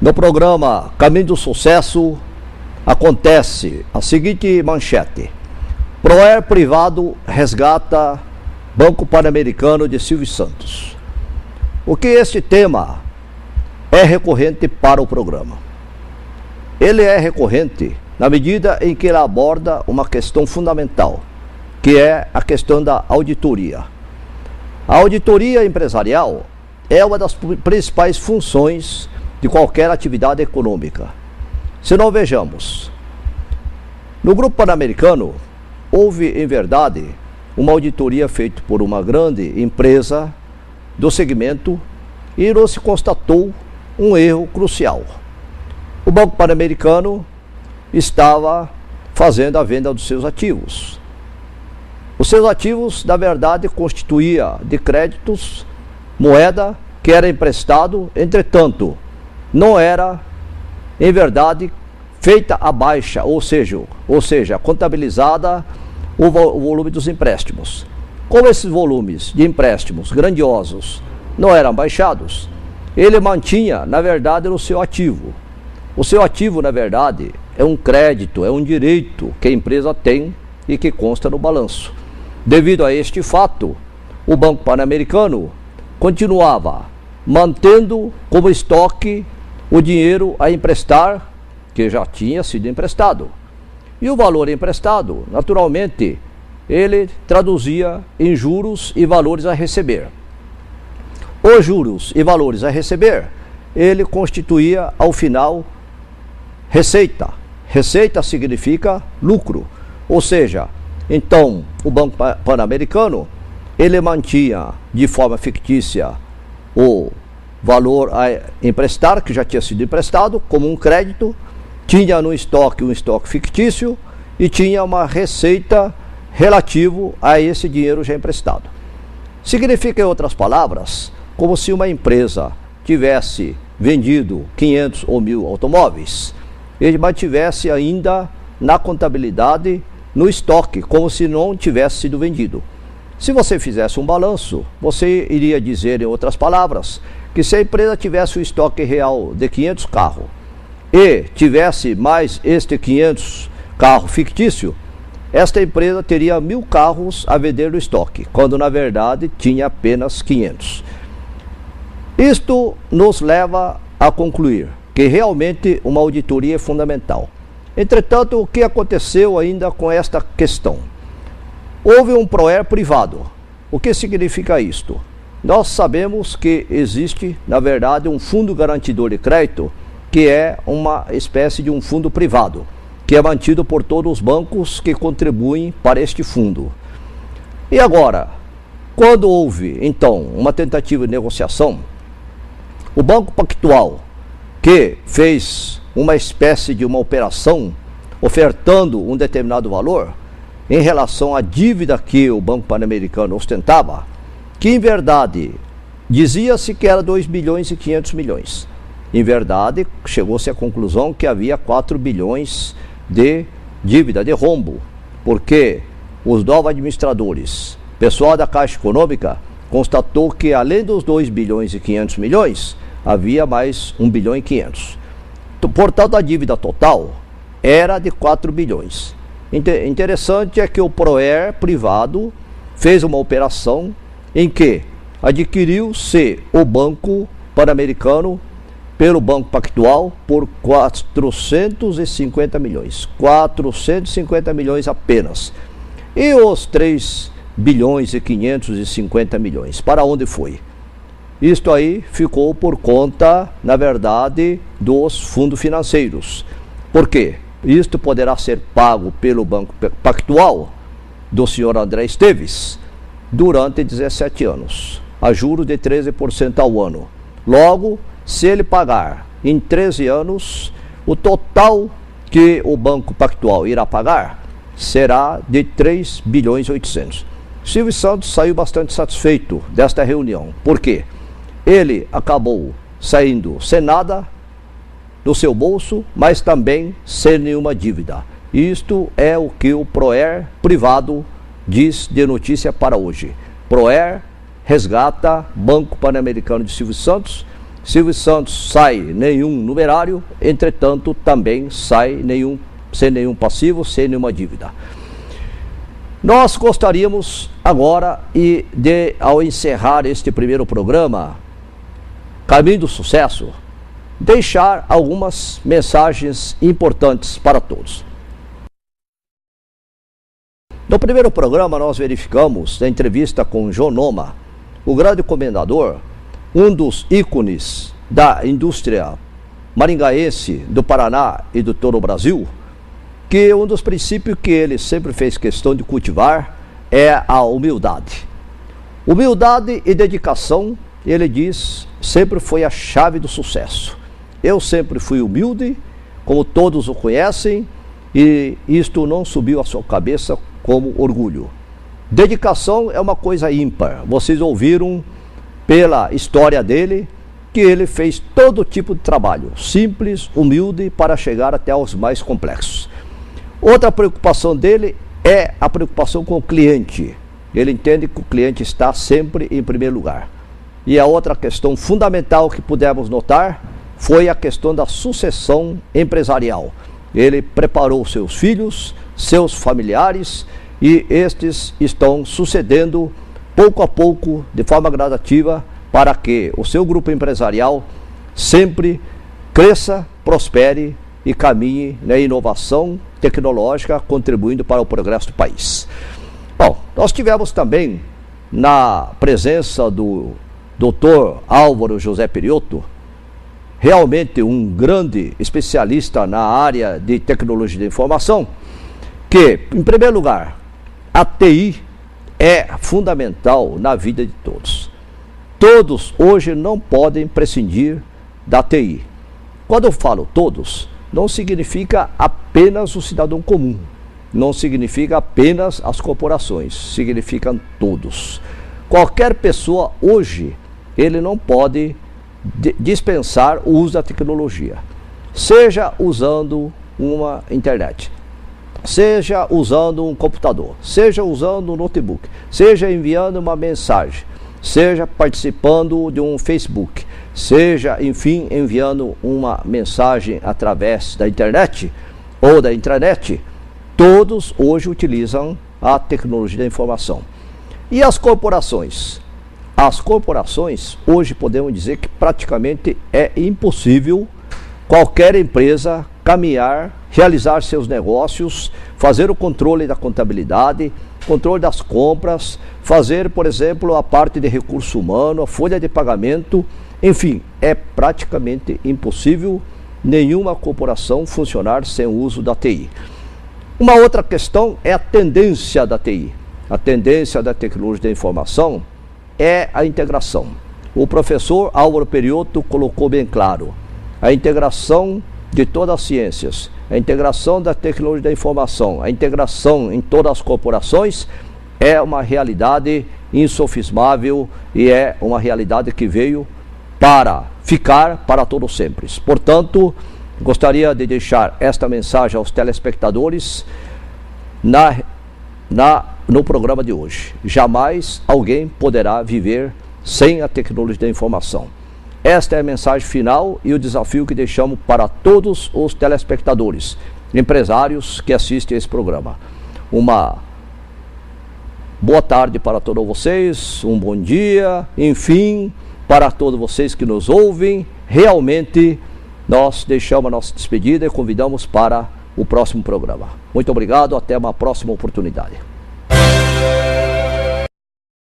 No programa Caminho do Sucesso acontece a seguinte manchete: Proer privado resgata Banco Pan-Americano de Silvio Santos. O que este tema é recorrente para o programa? Ele é recorrente na medida em que ele aborda uma questão fundamental, que é a questão da auditoria. A auditoria empresarial é uma das principais funções de qualquer atividade econômica. Se não vejamos, no Grupo Pan-Americano houve, em verdade, uma auditoria feita por uma grande empresa do segmento e não se constatou um erro crucial. O Banco Pan-Americano estava fazendo a venda dos seus ativos. Os seus ativos, na verdade, constituía de créditos, moeda que era emprestado, entretanto, não era, em verdade, feita a baixa, ou seja, contabilizada o volume dos empréstimos. Como esses volumes de empréstimos grandiosos não eram baixados, ele mantinha, na verdade, o seu ativo. O seu ativo, na verdade, é um crédito, é um direito que a empresa tem e que consta no balanço. Devido a este fato, o Banco Pan-Americano continuava mantendo como estoque o dinheiro a emprestar, que já tinha sido emprestado. E o valor emprestado, naturalmente, ele traduzia em juros e valores a receber. Os juros e valores a receber, ele constituía, ao final, receita. Receita significa lucro. Ou seja, então, o Banco Pan-Americano, ele mantinha de forma fictícia o valor a emprestar, que já tinha sido emprestado, como um crédito, tinha no estoque um estoque fictício e tinha uma receita relativo a esse dinheiro já emprestado. Significa, em outras palavras, como se uma empresa tivesse vendido 500 ou 1000 automóveis, ele mantivesse ainda na contabilidade, no estoque, como se não tivesse sido vendido. Se você fizesse um balanço, você iria dizer, em outras palavras, que se a empresa tivesse o estoque real de 500 carros e tivesse mais este 500 carro fictício, esta empresa teria 1000 carros a vender no estoque, quando na verdade tinha apenas 500. Isto nos leva a concluir que realmente uma auditoria é fundamental. Entretanto, o que aconteceu ainda com esta questão? Houve um Proer privado. O que significa isto? Nós sabemos que existe, na verdade, um fundo garantidor de crédito, que é uma espécie de um fundo privado, que é mantido por todos os bancos que contribuem para este fundo. E agora, quando houve, então, uma tentativa de negociação, o Banco Pactual, que fez uma espécie de uma operação ofertando um determinado valor em relação à dívida que o Banco Pan-Americano ostentava, que em verdade dizia-se que era 2 bilhões e 500 milhões. Em verdade, chegou-se à conclusão que havia 4 bilhões de dívida, de rombo, porque os novos administradores, pessoal da Caixa Econômica, constatou que além dos 2 bilhões e 500 milhões, havia mais 1 bilhão e 500. Portanto, a dívida total era de 4 bilhões. Interessante é que o Proer privado fez uma operação em que adquiriu-se o Banco Pan-Americano pelo Banco Pactual por 450 milhões. 450 milhões apenas. E os 3 bilhões e 550 milhões, para onde foi? Isto aí ficou por conta, na verdade, dos fundos financeiros. Por quê? Isto poderá ser pago pelo Banco Pactual do senhor André Esteves durante 17 anos, a juros de 13% ao ano. Logo, se ele pagar em 13 anos, o total que o Banco Pactual irá pagar será de 3 bilhões e 800. Silvio Santos saiu bastante satisfeito desta reunião. Por quê? Ele acabou saindo sem nada do seu bolso, mas também sem nenhuma dívida. Isto é o que o Proer privado diz de notícia para hoje. Proer resgata Banco Pan-Americano de Silvio Santos Silvio Santos sai nenhum numerário, entretanto também sai sem nenhum passivo, sem nenhuma dívida. Nós gostaríamos agora ao encerrar este primeiro programa, Caminho do Sucesso, deixar algumas mensagens importantes para todos. No primeiro programa nós verificamos, na entrevista com João Noma, o grande comendador, um dos ícones da indústria maringaense do Paraná e do todo o Brasil, que um dos princípios que ele sempre fez questão de cultivar é a humildade. Humildade e dedicação, ele diz, sempre foi a chave do sucesso. Eu sempre fui humilde, como todos o conhecem, e isto não subiu à sua cabeça como orgulho. Dedicação é uma coisa ímpar. Vocês ouviram pela história dele que ele fez todo tipo de trabalho, simples, humilde, para chegar até aos mais complexos. Outra preocupação dele é a preocupação com o cliente. Ele entende que o cliente está sempre em primeiro lugar. E a outra questão fundamental que pudemos notar foi a questão da sucessão empresarial. Ele preparou seus filhos, seus familiares, e estes estão sucedendo pouco a pouco, de forma gradativa, para que o seu grupo empresarial sempre cresça, prospere e caminhe na inovação tecnológica, contribuindo para o progresso do país. Bom, nós tivemos também, na presença do Dr. Álvaro José Periotto, realmente um grande especialista na área de tecnologia da informação, que, em primeiro lugar, a TI é fundamental na vida de todos. Todos hoje não podem prescindir da TI. Quando eu falo todos, não significa apenas o cidadão comum, não significa apenas as corporações, significam todos. Qualquer pessoa hoje, ele não pode dispensar o uso da tecnologia, seja usando uma internet, seja usando um computador, seja usando um notebook, seja enviando uma mensagem, seja participando de um Facebook, seja, enfim, enviando uma mensagem através da internet ou da intranet, todos hoje utilizam a tecnologia da informação. E as corporações? As corporações, hoje podemos dizer que praticamente é impossível qualquer empresa caminhar, realizar seus negócios, fazer o controle da contabilidade, controle das compras, fazer, por exemplo, a parte de recurso humano, a folha de pagamento, enfim, é praticamente impossível nenhuma corporação funcionar sem o uso da TI. Uma outra questão é a tendência da TI. A tendência da tecnologia da informação é a integração. O professor Álvaro Periotto colocou bem claro, a integração de todas as ciências, a integração da tecnologia da informação, a integração em todas as corporações é uma realidade insofismável e é uma realidade que veio para ficar para todo sempre. Portanto, gostaria de deixar esta mensagem aos telespectadores no programa de hoje. Jamais alguém poderá viver sem a tecnologia da informação. Esta é a mensagem final e o desafio que deixamos para todos os telespectadores, empresários que assistem a esse programa. Uma boa tarde para todos vocês, um bom dia, enfim, para todos vocês que nos ouvem. Realmente, nós deixamos a nossa despedida e convidamos para o próximo programa. Muito obrigado, até uma próxima oportunidade.